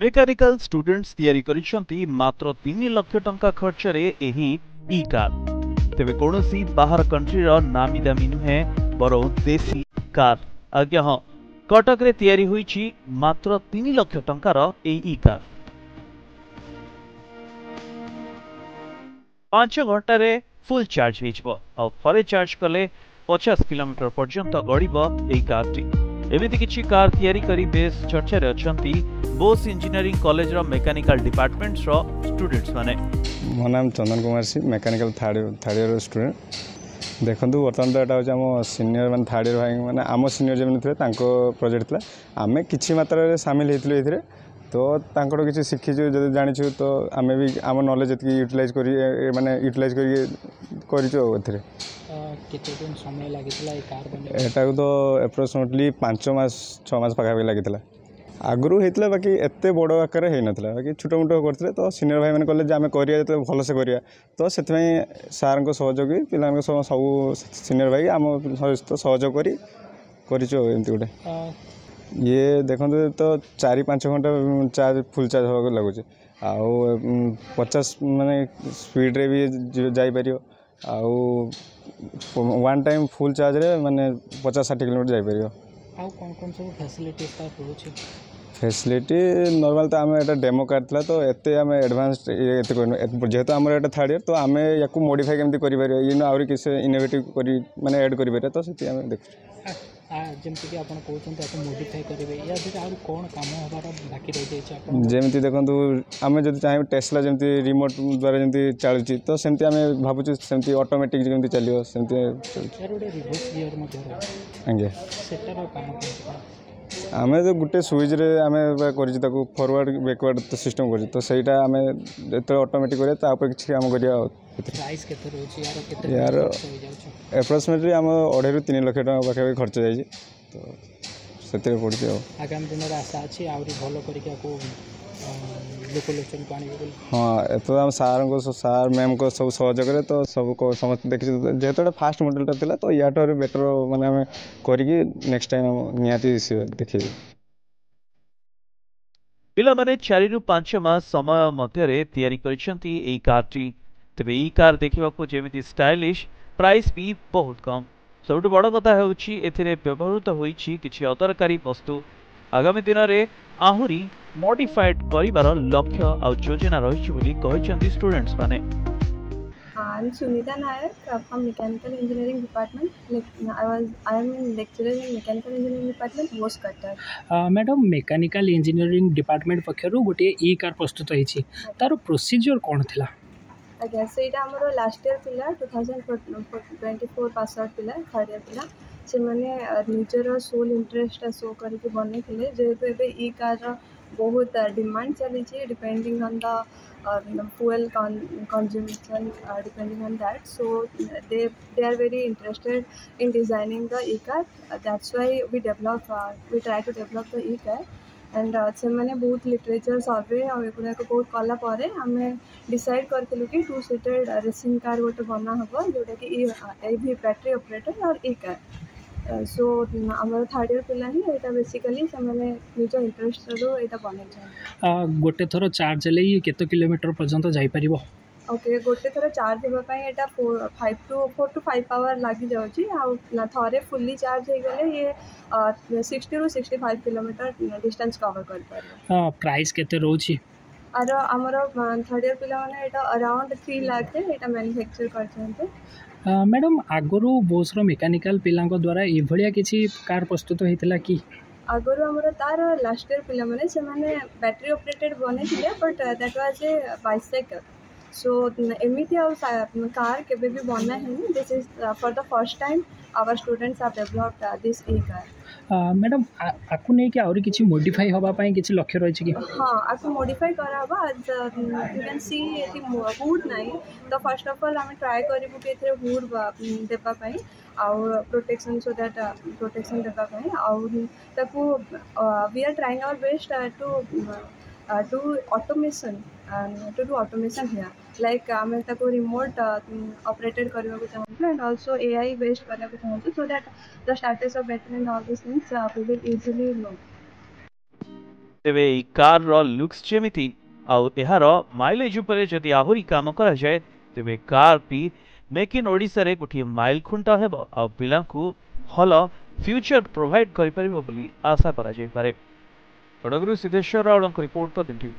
Mechanical students तैयारी करिसेंती मात्र 3 लाख टंका खर्च रे एही ई कार। तेबे कोनोसी बाहर कंट्री रो नामी दामी नुहे बरो देसी कार। आज्ञा हाँ, कटक रे तैयारी होईची मात्र 3 लाख टंका रो ई कार। 5 घंटा रे फुल चार्ज होइछबो आ थरे चार्ज कले 50 किलोमीटर पर्यंत गड़िबो एही कारटी। एमिति किछि कार तैयारी करी बेस चर्चा रे अछंती बोस इंजीनियरिंग कॉलेज रो मेकानिकल डिपार्टमेंट्स रो स्टूडेंट्स माने। मो नाम चंदन कुमार सी मेकानिकल थर्ड ईयर स्टूडेंट। देखंतु वर्तमान तो एटा हो हम सीनियर मान थर्ड ईयर भाई माने आम सीनियर जेमन थे तांको प्रोजेक्ट थला आमे किछि मात्रा रे शामिल हेतले एथिरे तो तांको किछि शिखिछु जदि जानिछु तो आमे भी आम नॉलेज जति यूटिलाइज करी माने यूटिलाइज करी करिछु एथिरे। केते दिन समय लागितला ए कार बने एटा तो अप्रोक्सीमेटली 5 मास 6 मास पाखा लागितला। आगु होता बाकी एत बड़ आकार हो ना बाकी छोट मोट करते तो सीनियर भाई मैंने कहले आम करिया भल से करिया तो से सार को सहयोगी पिला सब सीनियर भाई आम सहित सहयोग करमती गोटे ये देखो तो 4-5 घंटा चार्ज फुल चार्ज होगा लगुच आउ 50 माने स्पीड रे भी जापर आउ वन टाइम फुल चार्ज रे माने 50-60 किलोमीटर जापर। कौन सब फैसिलिटी फैसिलिटी नॉर्मल तो आम एटा डेमो कार था तो एते आम एडवांस जेहेतु आम एटा थर्ड ईयर तो आम या मॉडिफाई केमती कर आहरी किसी इनोवेटिव माने ऐड कर तो से आम देखु जमती आप मॉडिफाई करेंगे या फिर कौन काम हमार बाकी रही जमी देखो आम जब चाहिए टेस्ला जमी रिमोट द्वारा जमी चलुची तो सेमती आम भावुँ सेमती ऑटोमेटिक जमी चलो सेमती आज्ञा आम तो गोटे सुइच रे आम कर फॉरवर्ड बैकवर्ड तो सिस्टम कर तो सहीटा आम जो ऑटोमेटिक करा किसी आम यार एप्रोक्सीमेटली आम 2.5 ରୁ 3 लाख टका पाखे खर्च जाइए तो से पड़ी आगामी दिन में आशा अच्छी भल कर हाँ एत आम सार मैम को सब सहयोग करे तो सब को समस्त देखिए जेहेतु फास्ट मॉडलटा था तो या बेटर माने आम करी नेक्स्ट टाइम निहाती देखिए। पिला माने 4 ରୁ 5 मास समय मध्य तैयारी करिसेंती एई कारटी। तेबे ई कार देखिबाकू जेमिति स्टाइलिश प्राइस भी बहुत कम। सबुठ बड़ कथा हेउछि एथिरे व्यवहृत होईछि किछि अदरकारी वस्तु। आगामी दिन में आहुरी मॉडिफाइड करिवार लक्ष्य आ योजना रहिछि बोली कहिसेंती स्टूडेंट्स माने। I'm Sunita Nair from Mechanical Engineering Department. I am in lecturer in Mechanical Engineering Department, Bose Cutter. Madam mechanical engineering department पक्षरु गोटे ई कार प्रस्तुत होईछि तार प्रोसीजर कोन थिला? आज्ञा सेटा हमरो लास्ट ईयर पिला 2024 पास आउट पिला थर्ड ईयर पिला से माने निजर सोल इंटरेस्ट शो करके बने थिले जेहेतु एबे ई कार बहुत डिमांड चली depending on the fuel consumption depending on that, so they are very interested in designing the e-car. That's why we try to develop the e-car and से मैंने बहुत लिटरेचर सर्वे और एगुड़ा बहुत कला पर आम डिसाइड करूँ कि 2 सीटेड रेसिंग कार गोटे बना हम जोटा कि बैटरी ऑपरेटर और ई कार। सो आम थर्ड ईयर पिला ही यहाँ बेसिकली से निज इंटरेस्ट यहाँ बन गोटे थर चार्ज ले केते किलोमीटर पर्यंत जापर। ओके गोटे थर चार्ज होगापाई 4 to 5 आवर लग जाऊँगी थे फुल्ली चार्ज हो गले ये 60 ରୁ 65 किलोमीटर डिस्टेंस कवर कर पार। प्राइस केते रोची आर आमर थर्ड ईयर पिला माने एटा अराउंड 3 लाख रे एटा मैन्युफैक्चर करछन्ते। मैडम आगरू बोसर मेकानिकल पिला द्वारा ये किसी कार प्रस्तुत होता कि आगरू आमर तार लास्ट ईयर पिला माने से माने बैटरी ऑपरेटेड बने थिले but that was a bicycle. So एमिति कार केबे भी बना है this is for the first time our students have developed this e car. Madam आपको नहीं कि और किसी मॉडिफाई होबा पई किसी लक्ष्य रही कि हाँ आपको मॉडिफाई कराबा यू कैन सी एथि हुड नाही तो फर्स्ट ऑफ ऑल आम ट्राई करिबु कि एथि हुड देबा पई आउ प्रोटेक्शन सो दैट प्रोटेक्शन देबा पई आउ ताकू we are trying our best to automation to do automation here like आम ताको रिमोट ऑपरेटेड करबा को चाहू एंड आल्सो AI बेस्ड करबा को चाहू so that the status of battery and all these things we will easily know. तेबे एई car रो looks जेमिति आउ एहार माइलेज उपरे जदि आहुरी काम करा जाए तेबे कार भी मेक इन ओडिशा रे गोटे माइल खुंटा हेबो आ पिलांकु हल फ्यूचर प्रोवाइड करि परिबो बोली आशा करा जाय पारे। कोडगुरु सिद्धेश्वर रावलଙ୍କ रिपोर्ट तो दिंटी।